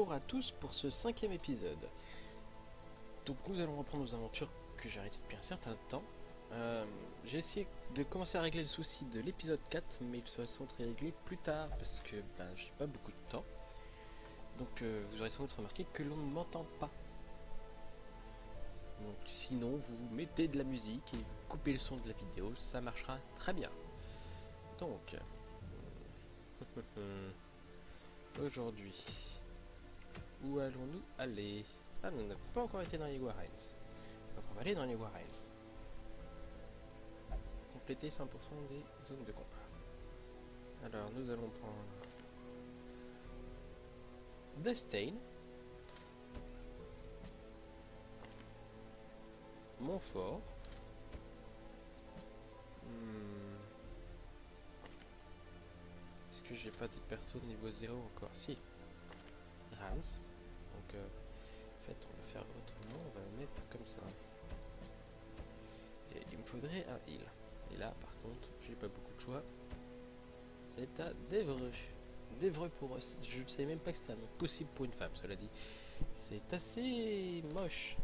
bonjour à tous pour ce 5e épisode. Donc nous allons reprendre nos aventures que j'ai arrêtées depuis un certain temps. J'ai essayé de commencer à régler le souci de l'épisode 4, mais il sera sans doute réglé plus tard parce que j'ai pas beaucoup de temps. Donc vous aurez sans doute remarqué que l'on ne m'entend pas. Donc sinon vous mettez de la musique et vous coupez le son de la vidéo, ça marchera très bien. Donc aujourd'hui, où allons-nous aller? Ah, nous n'avons pas encore été dans les Warrens. Donc on va aller dans les Warrens. Compléter 100% des zones de combat. Alors nous allons prendre Destain, Montfort, est-ce que j'ai pas des persos niveau 0 encore? Si. Rams. Donc en fait on va faire autrement, on va mettre comme ça. Et il me faudrait un heal. Et là par contre j'ai pas beaucoup de choix. C'est à d'Evreux. D'Evreux pour eux. Je ne savais même pas que c'était possible pour une femme, cela dit. C'est assez moche.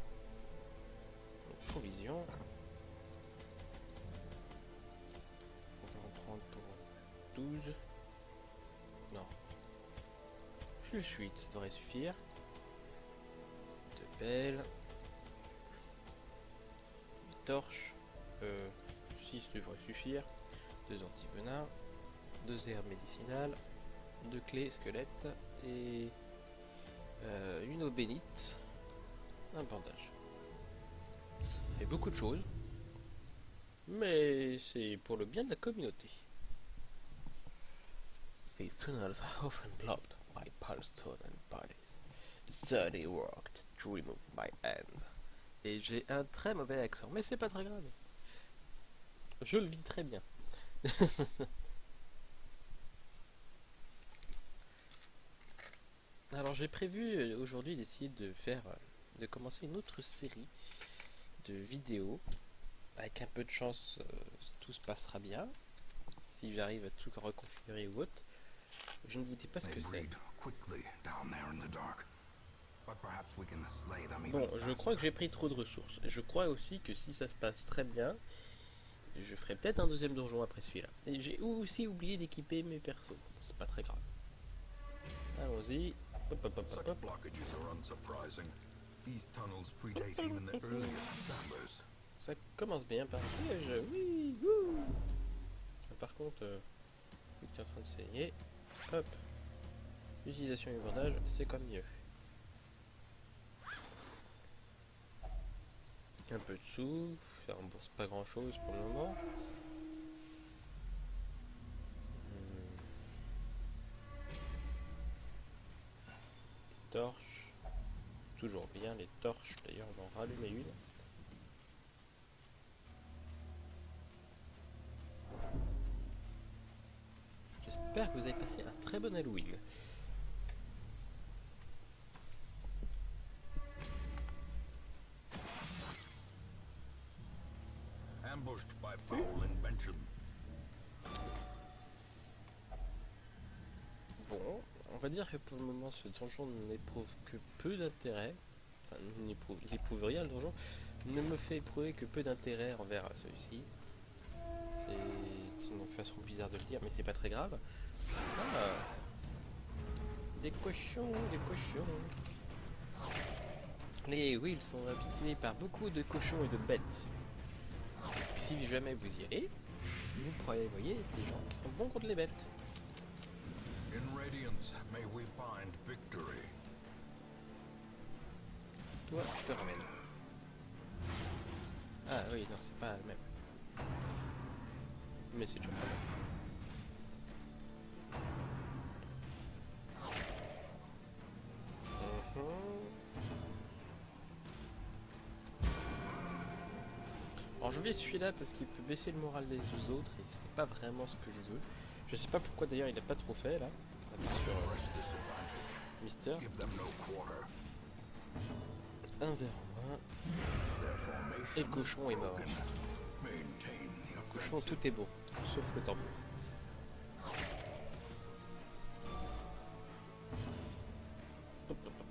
Donc, provision. On va en prendre pour 12. Non. Juste 8 devrait suffire. De pelles. 8 torches. 6 devrait suffire. 2 antivenins. 2 herbes médicinales. 2 clés squelettes. Et une eau bénite. Un bandage. Ça fait beaucoup de choses. Mais c'est pour le bien de la communauté. These tunnels are often blocked by pilestone and bodies. It's dirty work to remove my hand. Et j'ai un très mauvais accent, mais c'est pas très grave. Je le vis très bien. Alors j'ai prévu aujourd'hui d'essayer de commencer une autre série de vidéos. Avec un peu de chance, tout se passera bien. Si j'arrive à tout reconfigurer ou autre. Je ne vous dis pas ce que c'est. Bon, je crois que j'ai pris trop de ressources. Je crois aussi que si ça se passe très bien, je ferai peut-être un deuxième donjon après celui-là. Et j'ai aussi oublié d'équiper mes persos. C'est pas très grave. Allons-y. Hop, hop, hop, hop, hop. Ça commence bien par piège. Oui, wouh. Par contre, vu que tu es en train de saigner, hop. Utilisation du bandage, c'est comme mieux. Un peu de sous, ça rembourse pas grand chose pour le moment. Les torches, toujours bien les torches, d'ailleurs on va en rallumer une. J'espère que vous avez passé un très bon Halloween. Bon, on va dire que pour le moment ce donjon n'éprouve que peu d'intérêt. Enfin, il n'éprouve rien le donjon. Ne me fait éprouver que peu d'intérêt envers celui-ci. C'est une façon bizarre de le dire, mais c'est pas très grave. Ah, des cochons, des cochons. Les Wills sont habités par beaucoup de cochons et de bêtes. Si jamais vous y allez, vous pourrez voyez des gens qui sont bons contre les bêtes. Toi, je te ramène. Ah oui, non, c'est pas le même. Mais c'est toujours pas mal. Alors je vais celui-là parce qu'il peut baisser le moral des autres et c'est pas vraiment ce que je veux. Je sais pas pourquoi d'ailleurs il a pas trop fait là. Sur Mister. Un verre en main. Et le cochon est mort. Le cochon tout est bon, sauf le tambour. Hop, hop,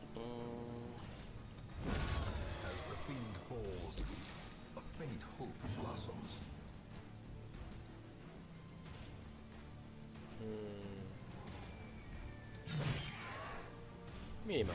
Mais il est mort.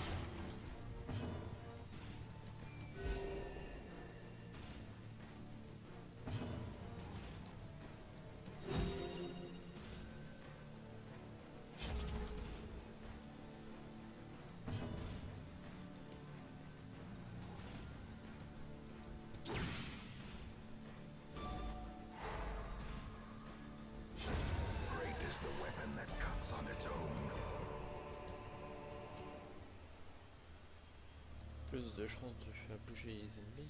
Plus de chances de faire bouger les ennemis.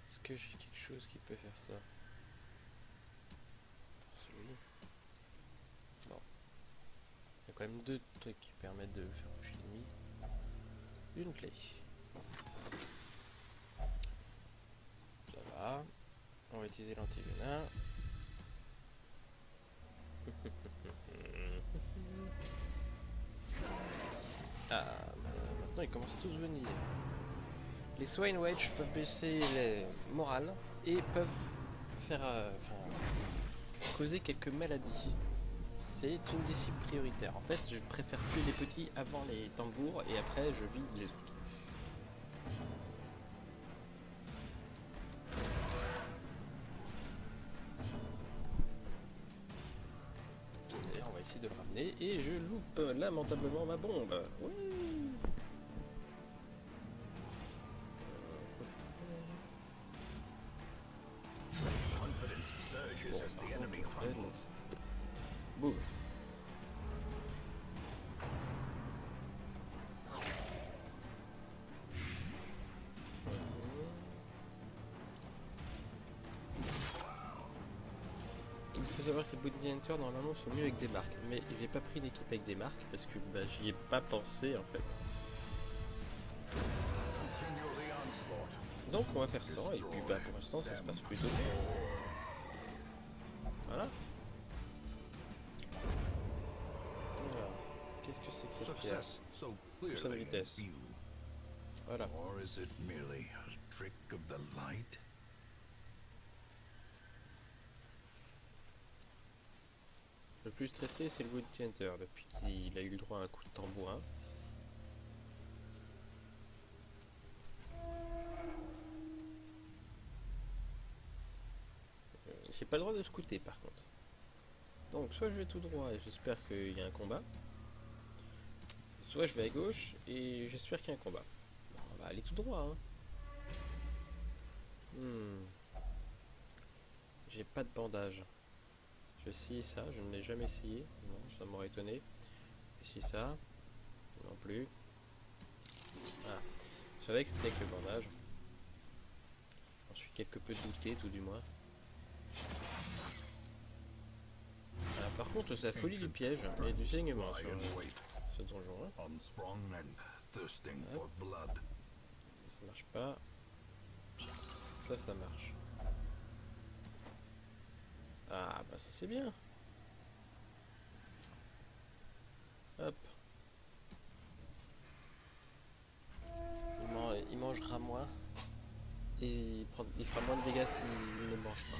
Est-ce que j'ai quelque chose qui peut faire ça? Celui-là. Non. Il y a quand même deux trucs qui permettent de faire bouger l'ennemi. Une clé. Ça va. On va utiliser l'antivenin. Ah, maintenant ils commencent à tous venir. Les Swine Witch peuvent baisser les morales et peuvent faire, causer quelques maladies. C'est une des cibles prioritaires. En fait, je préfère tuer les petits avant les tambours et après je vise les autres. Et on va essayer de le ramener et je loupe lamentablement ma bombe. Oui. Boum. Il faut savoir que les Bounty Hunters normalement sont mieux avec des marques, mais j'ai pas pris d'équipe avec des marques parce que bah, j'y ai pas pensé en fait. Donc on va faire ça et puis bah pour l'instant ça se passe plutôt bien. Voilà. Alors, qu'est-ce que c'est que cette pierre? Pousse à vitesse. Voilà. Le plus stressé c'est le Bounty Hunter depuis qu'il a eu le droit à un coup de tambourin. J'ai pas le droit de scouter par contre. Donc soit je vais tout droit et j'espère qu'il y a un combat. Soit je vais à gauche et j'espère qu'il y a un combat. Bon, on va aller tout droit. Hein. J'ai pas de bandage. Je vais essayer ça, je ne l'ai jamais essayé. Non, ça m'aurait étonné. Essayer ça. Non plus. Ah. Je savais que c'était avec le bandage. J'en suis quelque peu douté tout du moins. Ah, par contre c'est la folie du piège et du saignement sur ce donjon. Hein. Ça marche pas. Ça marche. Ah bah ça c'est bien. Hop. Il mangera moins. Et il fera moins de dégâts s'il ne mange pas.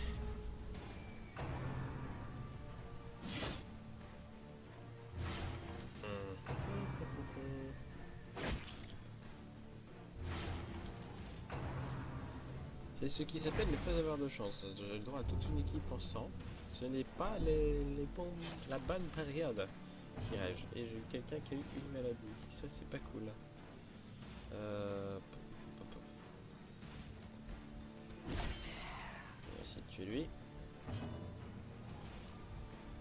C'est ce qui s'appelle ne pas avoir de chance. J'ai le droit à toute une équipe en sang. Ce n'est pas la bonne période, dirais-je. Et j'ai eu quelqu'un qui a eu une maladie. Ça c'est pas cool. On va essayer de tuer lui.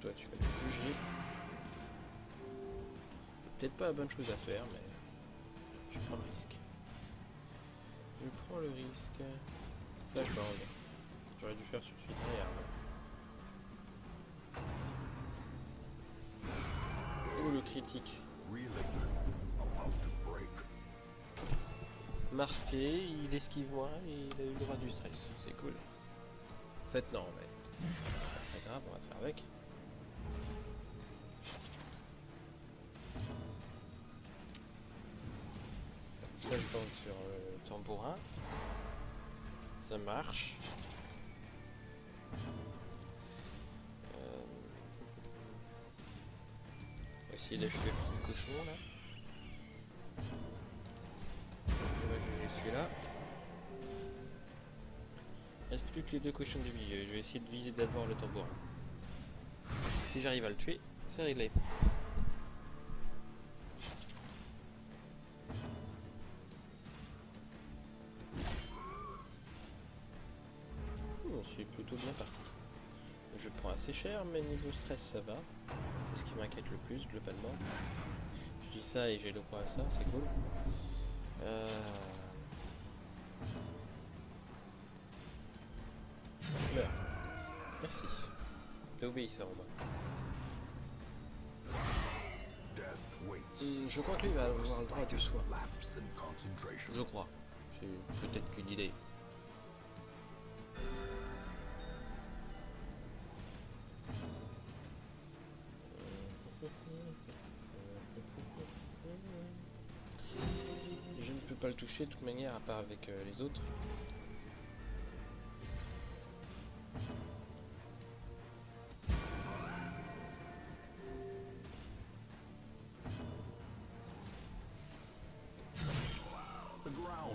Toi tu vas le bouger. Peut-être pas la bonne chose à faire, mais je prends le risque. Je prends le risque. Flashbang. J'aurais dû faire tout de suite derrière. Oh le critique. Marqué, il esquive moins et il a eu le droit du stress. C'est cool. En fait non mais c'est pas grave, on va faire avec. Flashbang sur le tambourin. Ça marche. Voici les cheveux petits cochons là. celui-là. Il reste plus que les deux cochons du milieu. Je vais essayer de viser d'abord le tambourin. Si j'arrive à le tuer, c'est réglé. Je suis plutôt bien parti. Je prends assez cher, mais niveau stress ça va. C'est ce qui m'inquiète le plus globalement. Je dis ça et j'ai le droit à ça, c'est cool. Meurs. Merci. T'as obéi ça, Romain. Je crois que lui va avoir le droit de soi. Je crois. C'est peut-être qu'une idée. Je ne peux pas le toucher de toute manière à part avec les autres.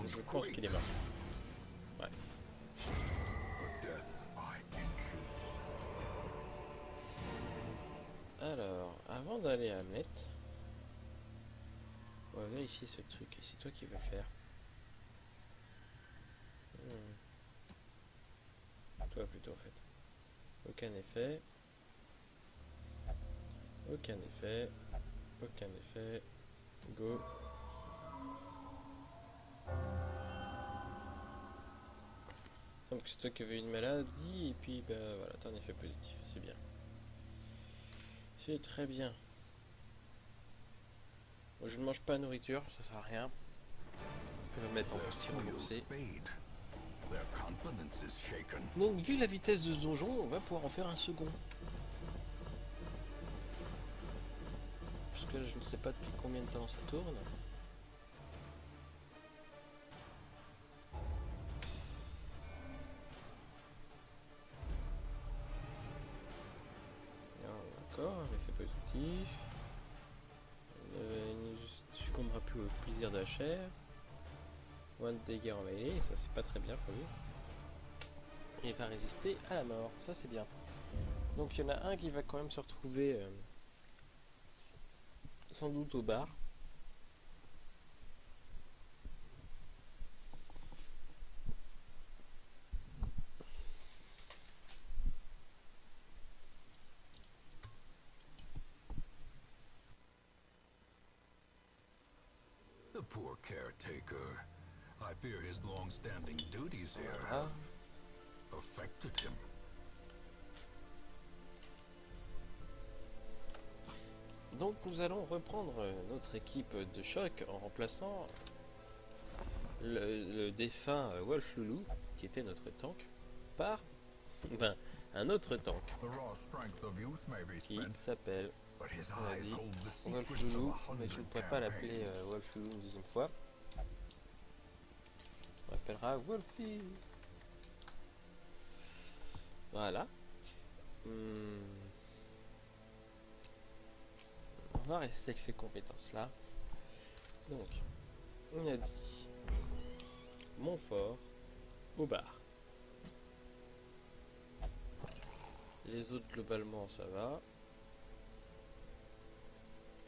Je pense qu'il est mort. Ouais. Alors, avant d'aller à Met, on va vérifier ce truc. Et c'est toi qui veux faire. Toi plutôt en fait. Aucun effet. Aucun effet. Aucun effet. Go. Donc c'est toi qui avais une maladie et puis bah voilà, t'as un effet positif, c'est bien. C'est très bien. Moi, je ne mange pas de nourriture, ça sert à rien. Je vais me mettre en partie remboursée. Donc vu la vitesse de ce donjon, on va pouvoir en faire un second. Parce que là, je ne sais pas depuis combien de temps ça tourne. D'accord, l'effet positif. Ne succombera plus au plaisir de la chair. Moins de dégâts en mêlée, ça c'est pas très bien pour lui. Il va résister à la mort, ça c'est bien. Donc il y en a un qui va quand même se retrouver sans doute au bar. The poor caretaker. I fear his long-standing duties here have affected him. Donc nous allons reprendre notre équipe de choc en remplaçant le défunt Wolf Loulou, qui était notre tank, par un autre tank qui s'appelle Wolf Loulou, mais je ne pourrais pas l'appeler Wolf Loulou une deuxième fois. On l'appellera Wolfie. Voilà. On va rester avec ces compétences là. Donc, on a dit Montfort au bar. Les autres globalement ça va.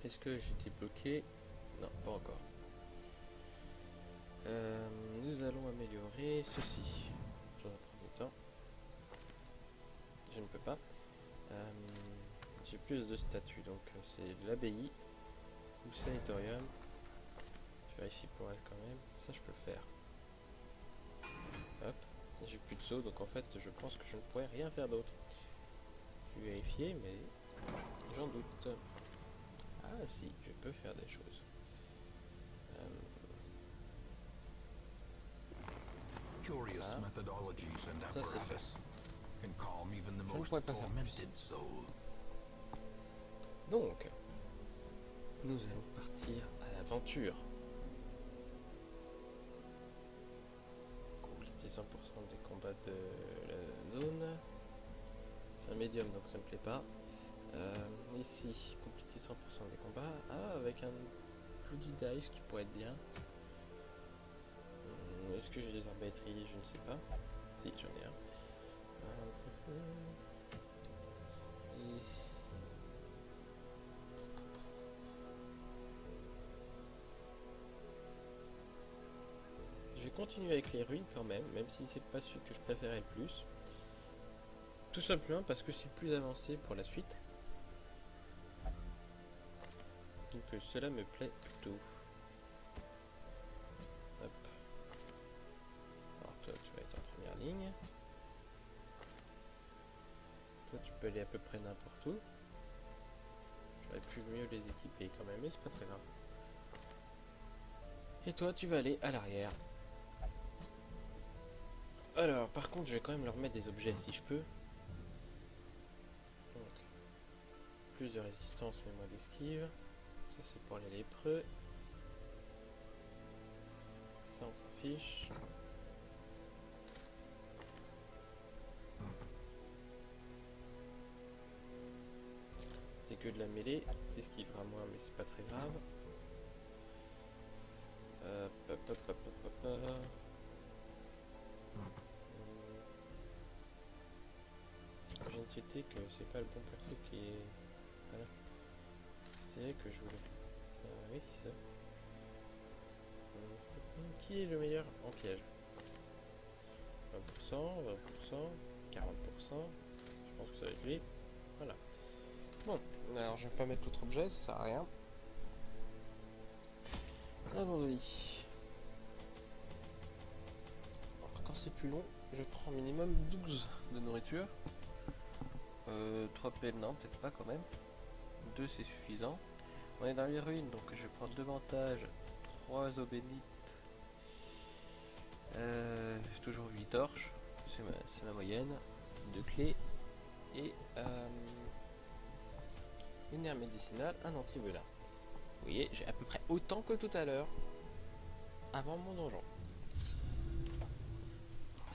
Est-ce que j'étais bloqué? Non, pas encore. Nous allons améliorer ceci. Dans un premier temps. Je ne peux pas. J'ai plus de statuts, donc c'est l'abbaye ou sanatorium. Je vérifie pour elle quand même. Ça, je peux le faire. Hop. J'ai plus de saut, donc en fait, je pense que je ne pourrais rien faire d'autre. Je vais vérifier, mais j'en doute. Ah si, je peux faire des choses. Curious methodologies and Ça, c'est fait. apparatus can calm even the Je ne most pourrais pas faire plus. tormented soul. Donc, nous allons partir à l'aventure. Compléter 100% des combats de la zone. C'est un médium, donc ça me plaît pas. Ici, compléter 100% des combats. Ah, avec un Bloody Dice qui pourrait être bien. Est-ce que j'ai des arbalétriers? Je ne sais pas. Si, j'en ai un. Et... je vais continuer avec les ruines quand même si c'est pas celui que je préférais le plus. Tout simplement parce que c'est plus avancé pour la suite. Donc cela me plaît plutôt. Hop. Alors toi tu vas être en première ligne. Toi tu peux aller à peu près n'importe où. J'aurais pu mieux les équiper quand même, mais c'est pas très grave. Et toi tu vas aller à l'arrière. Alors par contre je vais quand même leur mettre des objets si je peux. Donc plus de résistance mais moins d'esquive. Ça c'est pour les lépreux. Ça on s'en fiche. C'est que de la mêlée, c'est ce qui fera moins mais c'est pas très grave. Je viens de citer que c'est pas le bon perso qui est... Voilà. C'est vrai que je voulais... oui, c'est ça. Qui est le meilleur en piège? 20%, 20%, 40%. Je pense que ça va être lui. Voilà. Bon, alors je vais pas mettre d'autres objets, ça sert à rien. Allons-y. Quand c'est plus long, je prends minimum 12 de nourriture. 3 pelles, non, peut-être pas quand même. 2 c'est suffisant. On est dans les ruines, donc je vais prendre 2 bandages, 3 eaux bénites. Toujours 8 torches, c'est ma moyenne. 2 clés. Et une herbe médicinale, un anti-venin. Vous voyez, j'ai à peu près autant que tout à l'heure, avant mon donjon.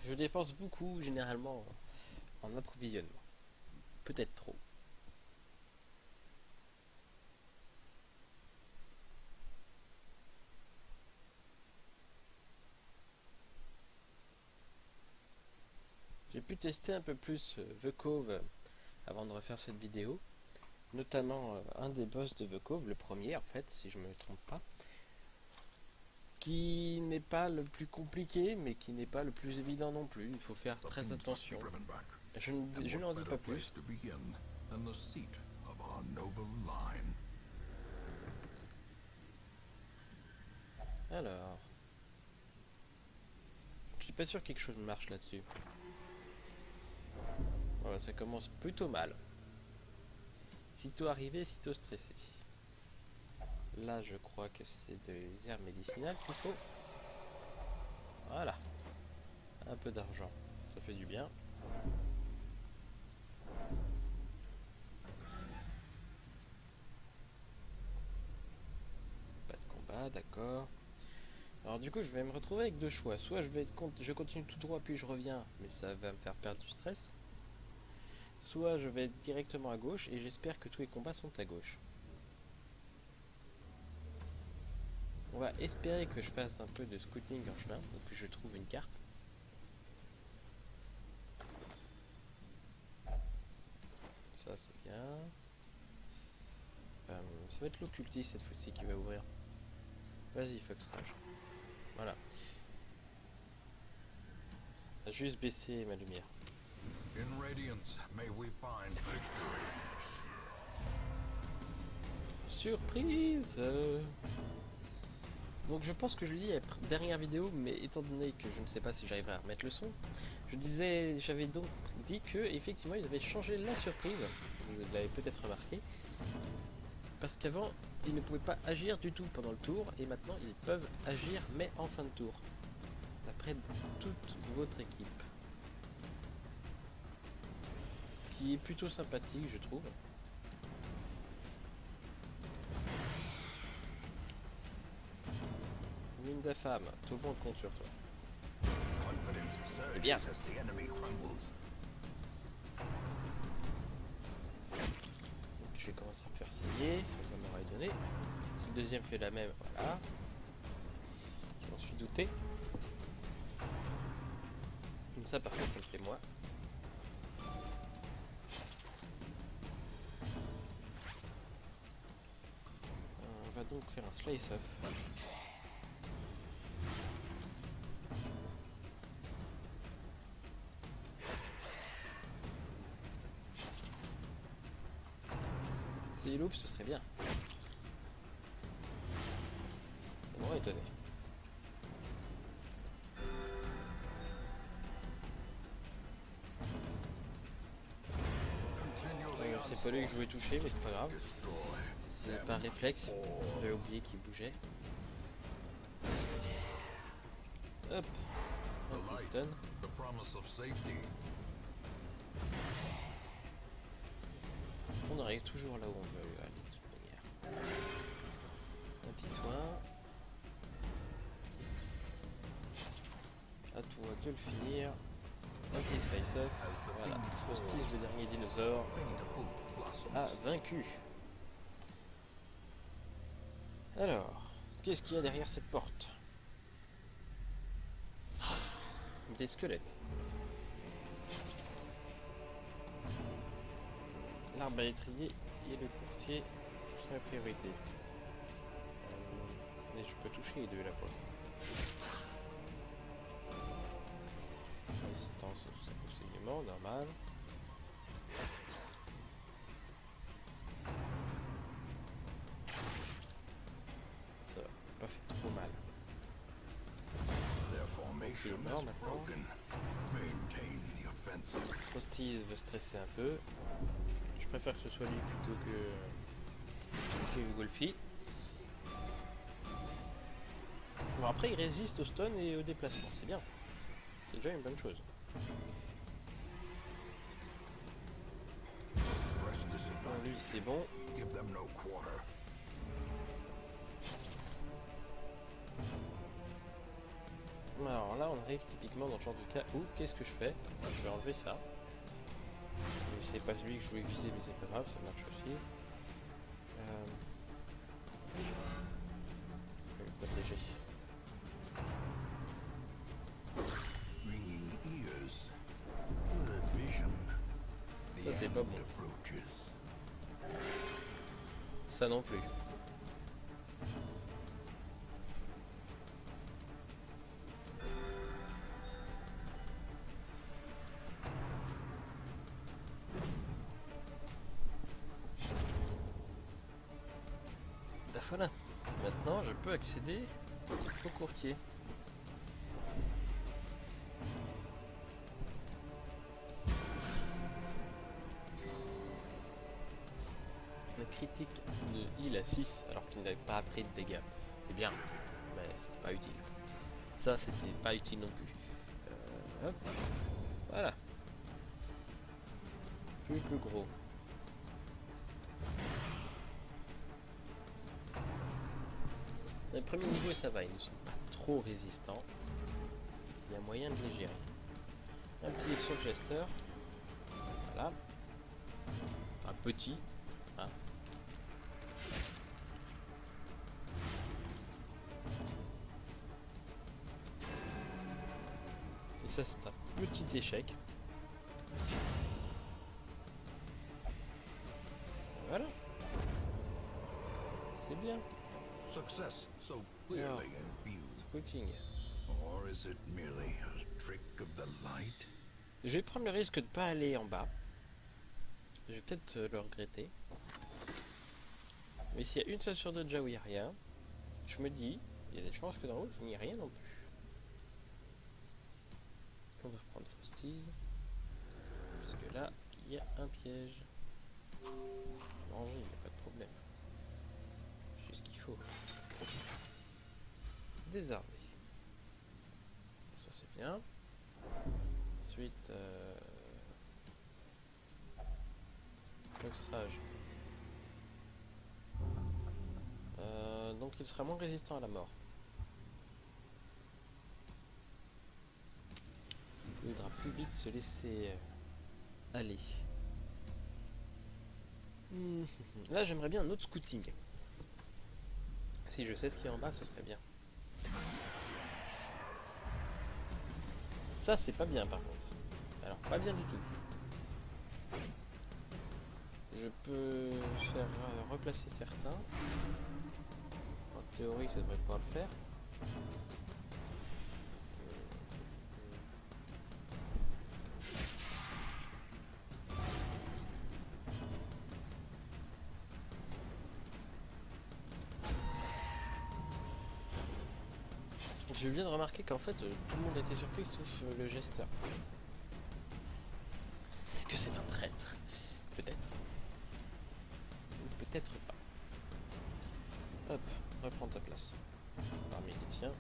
Je dépense beaucoup, généralement, en approvisionnement. Peut-être trop. J'ai pu tester un peu plus The Cove avant de refaire cette vidéo. Notamment un des boss de The Cove, le premier en fait, si je me trompe pas. Qui n'est pas le plus compliqué, mais qui n'est pas le plus évident non plus. Il faut faire très attention. Je n'en dis pas plus. Alors... je suis pas sûr que quelque chose marche là-dessus. Voilà, ça commence plutôt mal. Sitôt arrivé, sitôt stressé. Là, je crois que c'est des herbes médicinales qu'il faut. Voilà. Un peu d'argent. Ça fait du bien. Pas de combat, d'accord. Alors du coup, je vais me retrouver avec deux choix. Soit je continue tout droit puis je reviens, mais ça va me faire perdre du stress. Soit je vais directement à gauche et j'espère que tous les combats sont à gauche. On va espérer que je fasse un peu de scouting en chemin, donc que je trouve une carte. Ça c'est bien. Ça va être l'occultiste cette fois-ci qui va ouvrir. Vas-y Fox Rage. Voilà. Juste baisser ma lumière. In Radiance, may we find victory. Surprise. Donc je pense que je l'ai dit à la dernière vidéo, mais étant donné que je ne sais pas si j'arriverai à remettre le son, j'avais donc dit que effectivement ils avaient changé la surprise. Vous l'avez peut-être remarqué. Parce qu'avant, ils ne pouvaient pas agir du tout pendant le tour, et maintenant ils peuvent agir mais en fin de tour. D'après toute votre équipe. Qui est plutôt sympathique, je trouve. Mine de femme, tout le monde compte sur toi. C'est bien. Donc, je vais commencer à me faire signer, ça m'aurait donné. Si le deuxième fait la même, voilà. Je m'en suis douté. Ça par contre ça le fait moi. On va donc faire un slice off. Si il loupe ce serait bien. Ça m'aurait étonné. C'est pas lui que je voulais toucher, mais c'est pas grave. C'est par réflexe. J'avais oublié qu'il bougeait. Hop. Un petit stun. On arrive toujours là où on veut aller de toute manière. Un petit soin. À toi de le finir. Un petit space off. Voilà. Frosties, le dernier dinosaure, a vaincu. Alors, qu'est-ce qu'il y a derrière cette porte? Des squelettes. L'arbre à étrier et le courtier sont la priorité. Mais je peux toucher les deux là pour résistance au saignement, normal. Ça va pas fait trop mal. Il est mort maintenant. Frosties veut stresser un peu. Je préfère que ce soit lui plutôt que Golfy. Bon après il résiste au stun et au déplacement, c'est bien. C'est déjà une bonne chose. Bon, lui c'est bon. Alors là on arrive typiquement dans le genre de cas où qu'est-ce que je fais? Je vais enlever ça. C'est pas celui que je voulais viser mais c'est pas grave, ça marche aussi. Je vais le protéger. Ça c'est pas bon. Ça non plus. Voilà, maintenant je peux accéder au courtier. La critique de heal à 6 alors qu'il n'avait pas pris de dégâts. C'est bien, mais c'était pas utile. Ça c'était pas utile non plus. Hop. Voilà. Plus gros. Les premiers niveaux ça va, ils ne sont pas trop résistants. Il y a moyen de les gérer. Un petit heal sur le Jester. Voilà. Un petit. Hein. Et ça c'est un petit échec. Voilà. C'est bien. Success so clearly imbued. Scouting. Or is it merely a trick of the light? Je vais prendre le risque de pas aller en bas. Je vais peut-être le regretter. Mais s'il y a une seule sur deux déjà où il n'y a rien, je me dis, il y a des chances que dans l'autre il n'y ait rien non plus. On va reprendre Frosties. Parce que là, il y a un piège. Manger, il n'y a pas de problème. J'ai ce qu'il faut. Désarmé. Ça c'est bien. Ensuite, Foxrage. Donc il sera moins résistant à la mort. Il voudra plus vite se laisser aller. Là j'aimerais bien un autre scouting. Si je sais ce qu'il y a en bas, ce serait bien. Ça, c'est pas bien par contre. Alors, pas bien du tout. Je peux faire replacer certains. En théorie, ça devrait pouvoir le faire. Je viens de remarquer qu'en fait, tout le monde a été surpris sauf le gesteur. Est-ce que c'est un traître? Peut-être. Ou peut-être pas. Hop, reprends ta place. Parmi les tiens.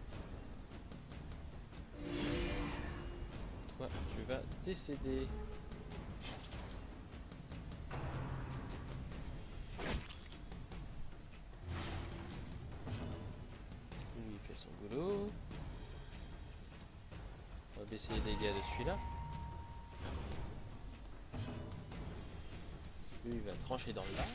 Toi, tu vas décéder. Lui, il fait son boulot. On va baisser les dégâts de celui-là. Lui, il va trancher dans le lard.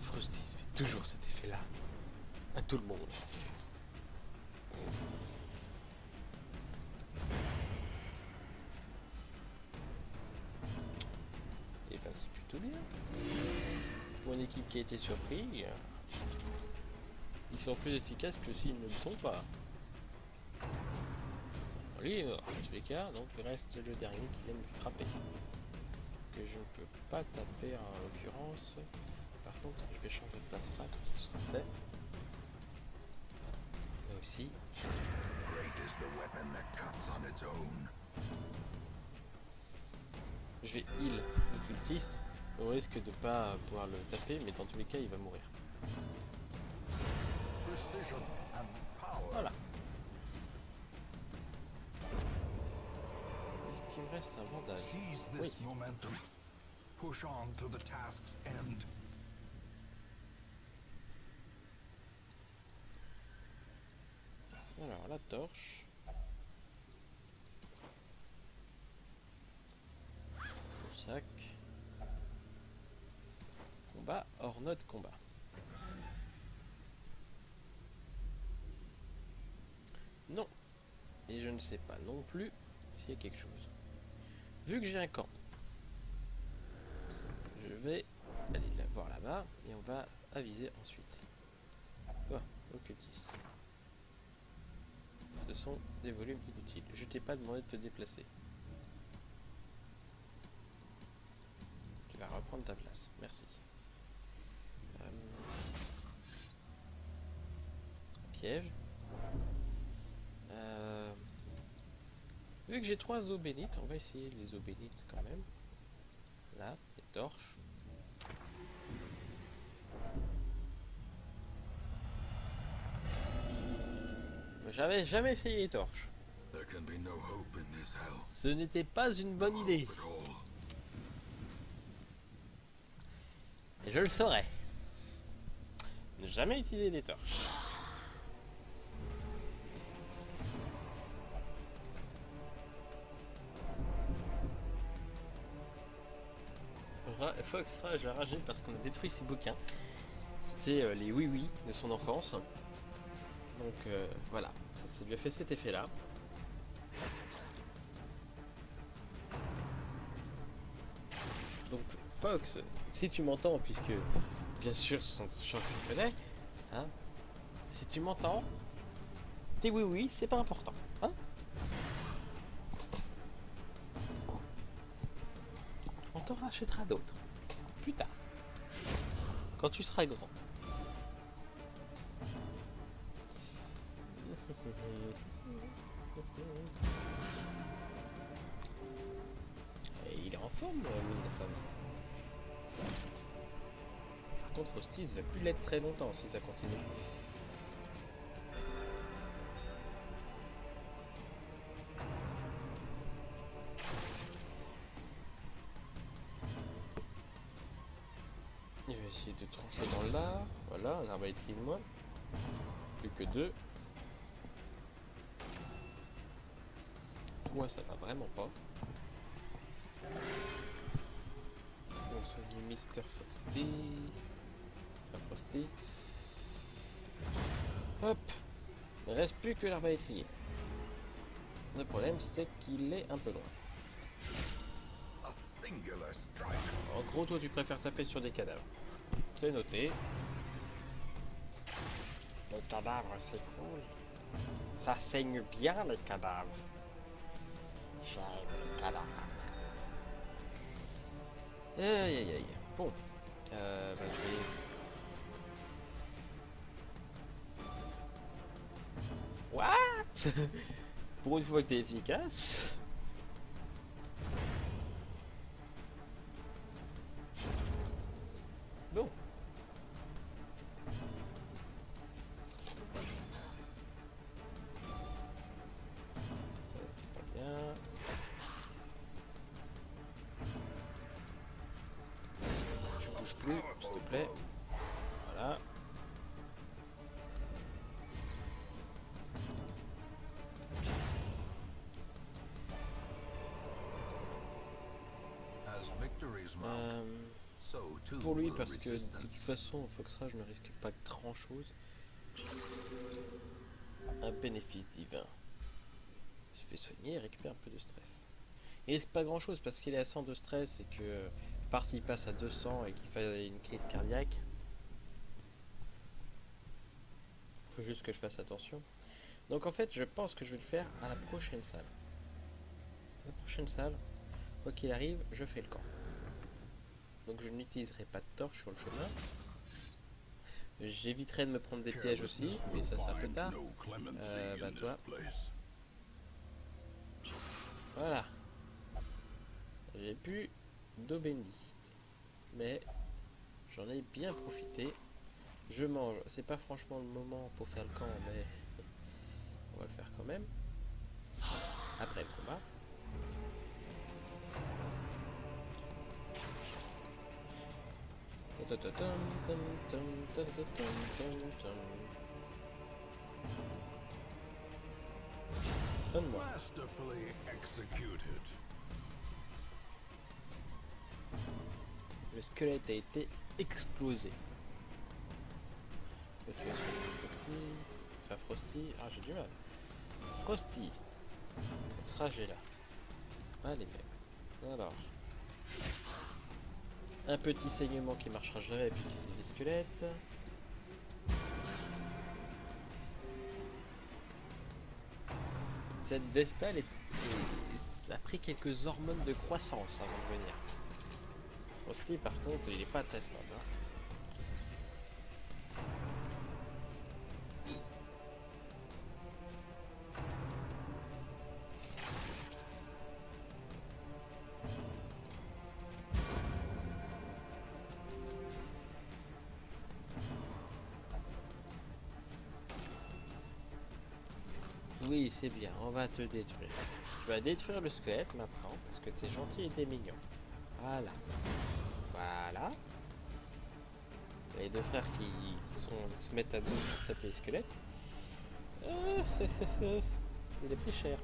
Frosty fait toujours cet effet-là. À tout le monde. Et ben c'est plutôt bien. Pour une équipe qui a été surprise, ils sont plus efficaces que s'ils ne le sont pas. Lui, en tous les cas, donc il reste le dernier qui vient me frapper. Que je ne peux pas taper en l'occurrence. Par contre, je vais changer de place là, comme ça sera fait. Là aussi. Je vais heal l'occultiste au risque de pas pouvoir le taper, mais dans tous les cas, il va mourir. Voilà. Est-ce qu'il me reste un bandage? Oui. Push on to the task's end. Alors, la torche. Le sac. Combat hors note combat. Non. Et je ne sais pas non plus s'il y a quelque chose. Vu que j'ai un camp, je vais aller la voir là-bas et on va aviser ensuite. Oh, occultiste. Ce sont des volumes inutiles. Je t'ai pas demandé de te déplacer. Tu vas reprendre ta place. Merci. Piège. Vu que j'ai 3 eaux bénites, on va essayer les eaux bénites quand même. Là, les torches. J'avais jamais essayé les torches. Ce n'était pas une bonne idée. Et je le saurais. Ne jamais utiliser les torches. Fox Rage a ragé parce qu'on a détruit ses bouquins. C'était les oui-oui de son enfance. Donc voilà, ça lui a fait cet effet-là. Donc Fox, si tu m'entends, puisque bien sûr ce sont des gens que je connais, hein, si tu m'entends, tes oui-oui, c'est pas important. Hein, on t'en rachètera d'autres. Plus tard. Quand tu seras grand. Et il est en forme, mine de femme. Par contre, Frosty, il va plus l'être très longtemps si ça continue. Il va essayer de trancher dans le lard. Voilà, un arbalète de moins. Plus que 2. Toi, ça va vraiment pas. On se dit Mr. Frosty. Frosty. Hop. Il ne reste plus que l'arbalétrier. Le problème, c'est qu'il est un peu loin. A singular strike. En gros, toi, tu préfères taper sur des cadavres. C'est noté. Les cadavres, c'est cool. Ça saigne bien, les cadavres. J'aime les cadavres. Aïe aïe aïe. Bon. Je vais... What? Pour une fois que t'es efficace. Bon. C'est pas bien. Tu bouges plus, s'il te plaît. Voilà. As victories mount, so too Pour lui, will parce que de toute resistance. façon, au Foxra, je ne risque pas grand chose. Un bénéfice divin. Je fais soigner et récupère un peu de stress. Il risque pas grand chose parce qu'il est à 100 de stress et que, par s'il passe à 200 et qu'il fait une crise cardiaque, faut juste que je fasse attention. Donc en fait, je pense que je vais le faire à la prochaine salle. La prochaine salle, quoi qu'il arrive, je fais le camp. Donc je n'utiliserai pas de torche sur le chemin. J'éviterai de me prendre des pièges aussi, mais ça c'est un peu tard. Bah toi, voilà. J'ai plus d'eau bénie. Mais j'en ai bien profité. Je mange. C'est pas franchement le moment pour faire le camp, mais on va le faire quand même. Après le combat. Donne-moi. Masterfully executed. Le squelette a été explosé. Le tuer sur le Foxy. Enfin Frosty. Ah j'ai du mal. Frosty. Comme sera j'ai là. Allez même. Alors. Un petit saignement qui marchera jamais puisque c'est des squelettes. Cette Vestale a pris quelques hormones de croissance avant de venir. Frosty par contre il est pas très stable. Hein. Oui, c'est bien, on va te détruire. Tu vas détruire le squelette maintenant, parce que t'es gentil et t'es mignon. Voilà. Voilà. Les deux frères qui se mettent à dos pour taper les squelettes. Il est plus cher.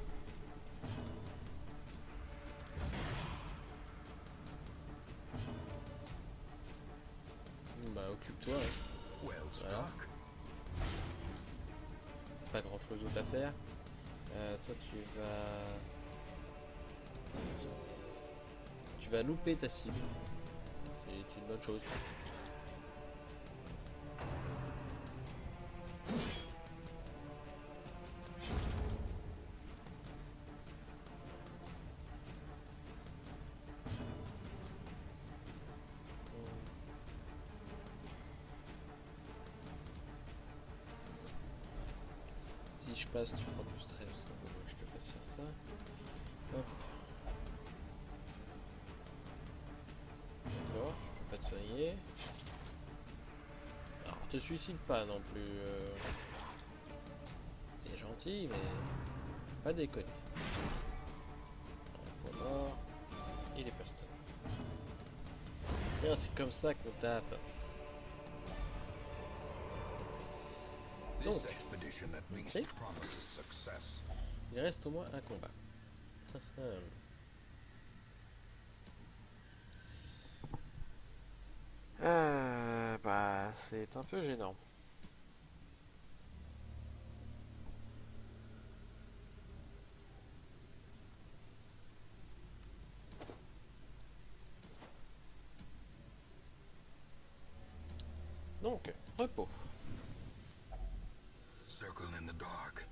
Bah occupe-toi. Hein. Well Voilà. struck. Pas grand chose d'autre à faire. Toi tu vas louper ta cible. C'est une bonne chose. Si je passe, tu prends du stress. Donc je te fasse faire ça. Hop. D'accord, je peux pas te soigner. Alors, te suicide pas non plus. Il est gentil, mais pas déconner. Point mort. Il est pas stun. Bien, c'est comme ça qu'on tape. This Donc, expedition at least ok. promises success. Il reste au moins un combat. Bah, c'est un peu gênant. Donc, repos. Circle in the dark.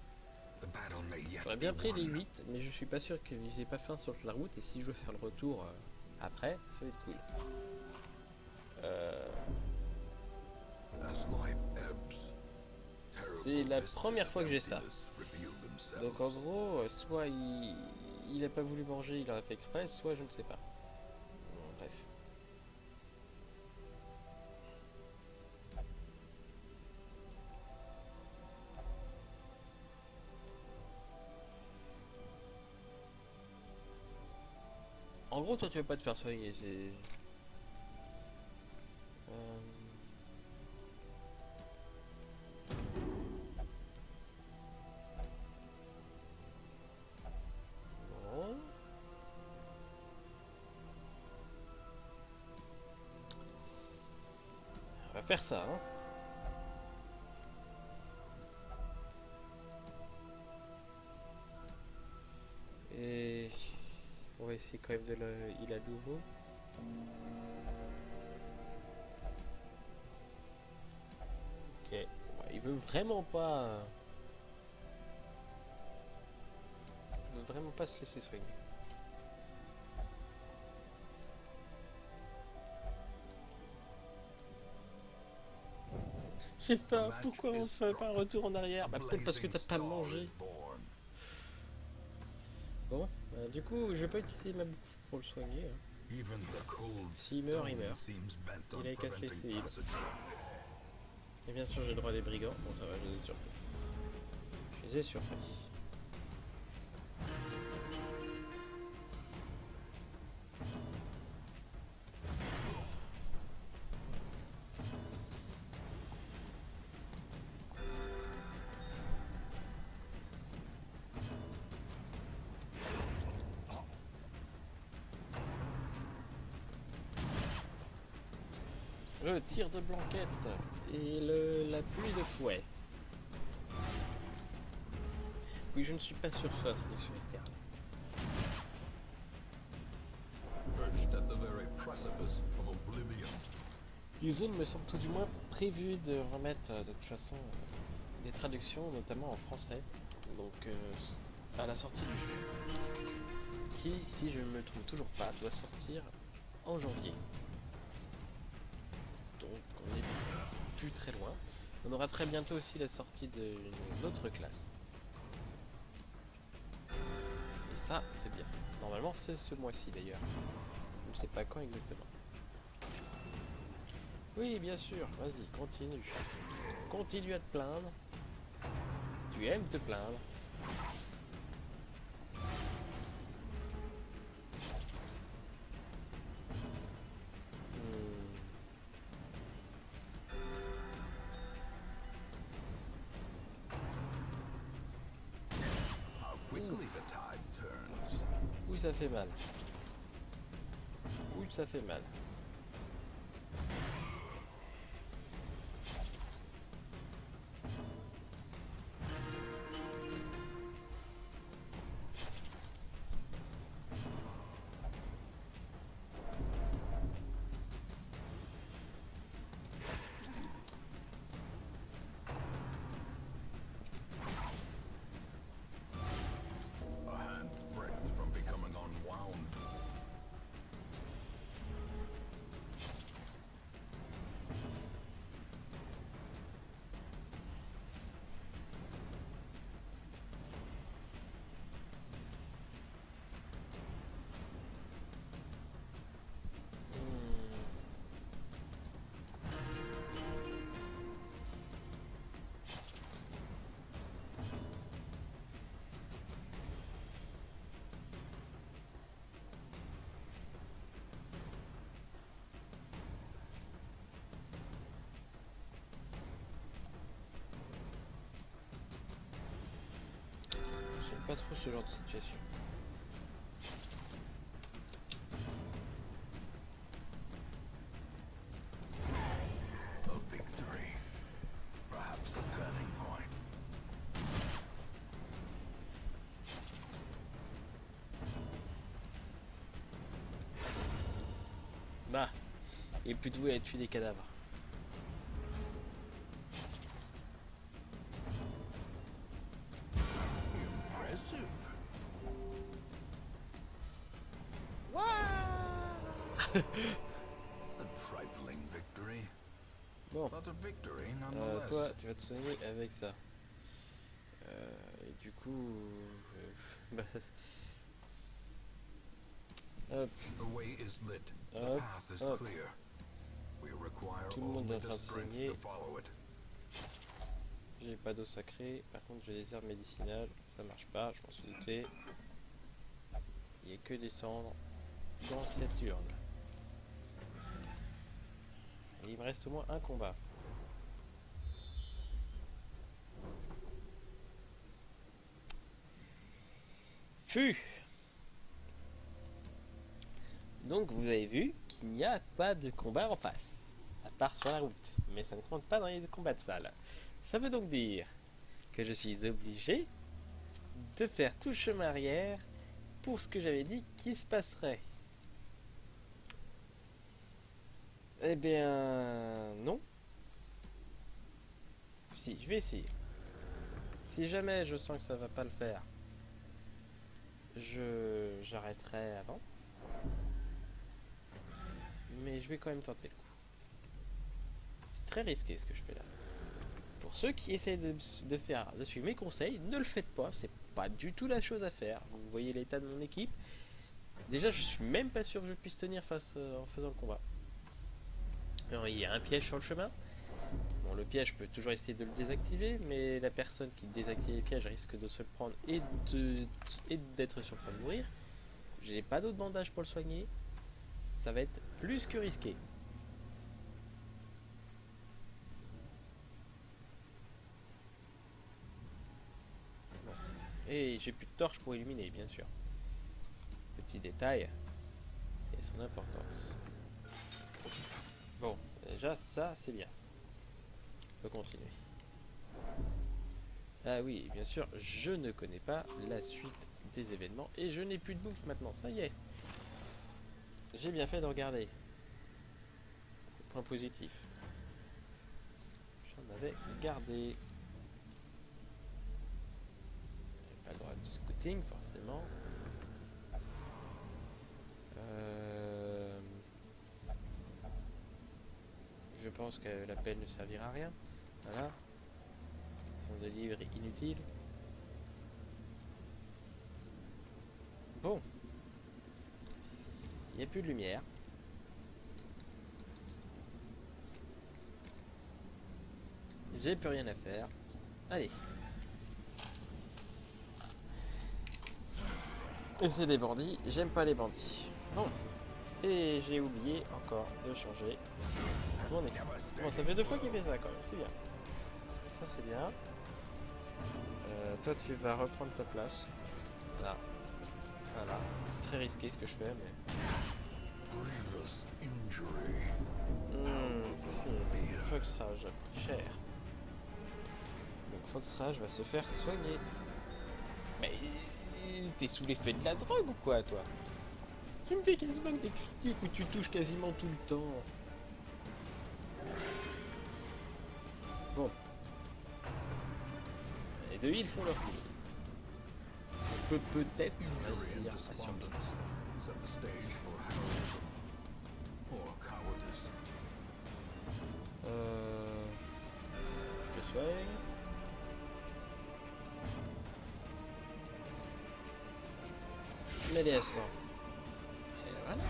The battle may yet J'aurais bien be pris les won. 8, mais je suis pas sûr qu'ils aient pas faim sur la route, et si je veux faire le retour après, ça va être cool. As life ebbs, C'est terrible la vistas première of fois que j'ai ça. emptiness reveal themselves. Donc en gros, soit il a pas voulu manger, il aurait fait exprès, soit je ne sais pas. Bon, bref. En gros, toi tu veux pas te faire soigner, c'est... Non. On va faire ça, hein. Et... On va essayer quand même de le... Il a nouveau. Ok. Ouais, il veut vraiment pas... Il veut vraiment pas se laisser soigner. Je sais pas, pourquoi on fait pas un retour en arrière? Bah peut-être parce que t'as pas mangé. Bon, du coup, je vais pas utiliser ma bouffe pour le soigner. Hein. S'il meurt, il meurt. Il a cassé ses îles. Et bien sûr, j'ai le droit des brigands. Bon, ça va, je les ai surpris. Je les ai surpris. Le tir de blanquette et la pluie de fouet. Oui, je ne suis pas sûr que ce soit la traduction littérale. Perched at the very precipice of oblivion. Uzun me semble tout du moins prévu de remettre de toute façon des traductions, notamment en français, donc à la sortie du jeu, qui, si je ne me trompe toujours pas, doit sortir en janvier. Donc on est plus très loin. On aura très bientôt aussi la sortie d'une autre classe. Et ça, c'est bien. Normalement, c'est ce mois-ci d'ailleurs. Je ne sais pas quand exactement. Oui, bien sûr, vas-y, continue. Continue à te plaindre. Tu aimes te plaindre. How quickly the tide turns. Ouh, ça fait mal. Ouh, ça fait mal. A hand's breadth from becoming unwound. J'aime pas trop ce genre de situation. A victory. Perhaps the turning point. Bah, il est plus doué à tuer des cadavres. A trifling victory, Bon, but a victory nonetheless. toi, tu vas te soigner avec ça. Et du coup, bah, hop, The way is lit. The hop, path is hop. clear. We require Tout le monde est only en the train de strength saigner. to follow it. J'ai pas d'eau sacrée, par contre j'ai des herbes médicinales, ça marche pas, je m'en suis douté. Il n'y a que des cendres dans cette urne. Et il me reste au moins un combat. Fut. Donc vous avez vu qu'il n'y a pas de combat en face, à part sur la route, mais ça ne compte pas dans les combats de salle. Ça veut donc dire que je suis obligé de faire tout chemin arrière pour ce que j'avais dit qui se passerait. Eh bien non. Si, je vais essayer. Si jamais je sens que ça va pas le faire, j'arrêterai avant. Mais je vais quand même tenter le coup. C'est très risqué ce que je fais là. Pour ceux qui essayent de suivre mes conseils, ne le faites pas, c'est pas du tout la chose à faire. Vous voyez l'état de mon équipe. Déjà, je suis même pas sûr que je puisse tenir face en faisant le combat. Alors, il y a un piège sur le chemin. Bon, le piège, je peux toujours essayer de le désactiver, mais la personne qui désactive les pièges risque de se le prendre et d'être sur le point de mourir. Je n'ai pas d'autre bandage pour le soigner. Ça va être plus que risqué. Bon. Et j'ai plus de torche pour illuminer, bien sûr. Petit détail, et son importance. Bon, déjà ça c'est bien. On peut continuer. Ah oui, bien sûr, je ne connais pas la suite des événements et je n'ai plus de bouffe maintenant, ça y est. J'ai bien fait de regarder. Point positif. J'en avais gardé. Pas le droit de scouting, forcément. Je pense que la pelle ne servira à rien. Voilà. Son de livres inutile. Bon. Il n'y a plus de lumière. J'ai plus rien à faire. Allez. Et c'est des bandits. J'aime pas les bandits. Bon. Et j'ai oublié encore de changer mon écran. Bon, ça fait 2 fois qu'il fait ça quand même. C'est bien. Ça c'est bien. Toi tu vas reprendre ta place. Là. Voilà. C'est très risqué ce que je fais, mais... Grievous injury. Fox Rage, cher. Donc Fox Rage va se faire soigner. Mais t'es sous l'effet de la drogue ou quoi, toi? Tu me fais quasiment des critiques où tu touches quasiment tout le temps. Bon. Les deux ils font leur coup. On peut peut-être réussir à survivre. Set the stage for heroism or cowardice. Je te soigne. Mêlée à 100. Et voilà.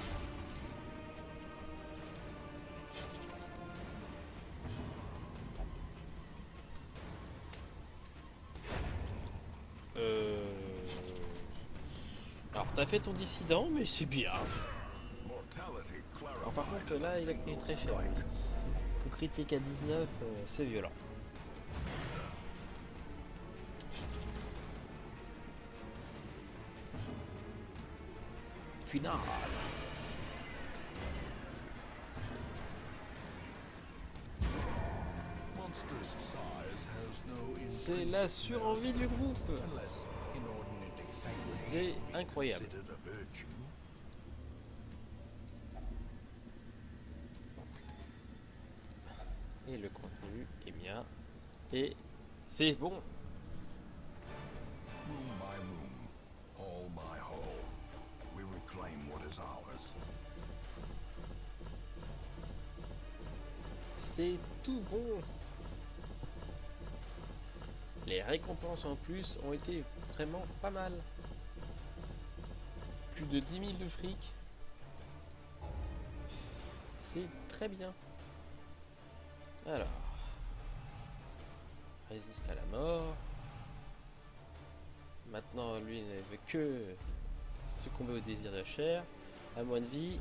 Alors t'as fait ton dissident, mais c'est bien. Mortality Alors par contre là il a coûté très cher. Coup critique à 19, c'est violent. Final. Monstrous size has no C'est la surenvie du groupe. unless inordinate exaggeration C'est incroyable. considered a virtue. Et le contenu est bien. Et c'est bon. Room by room, hall by hall, we reclaim what is ours. c'est tout bon. Les récompenses en plus ont été vraiment pas mal. Plus de 10 000 de fric. C'est très bien. Alors. Résiste à la mort. Maintenant, lui, il ne veut que succomber au désir de chair, à moins de vie,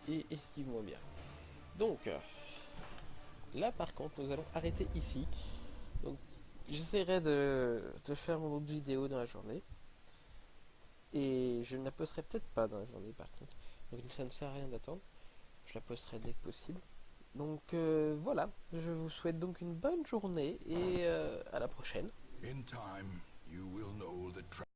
et esquive-moi bien. Donc, là par contre, nous allons arrêter ici. Donc, j'essaierai de faire mon autre vidéo dans la journée. Et je ne la posterai peut-être pas dans la journée par contre. Donc, ça ne sert à rien d'attendre. Je la posterai dès que possible. Donc voilà, je vous souhaite donc une bonne journée et à la prochaine. In time, you will know the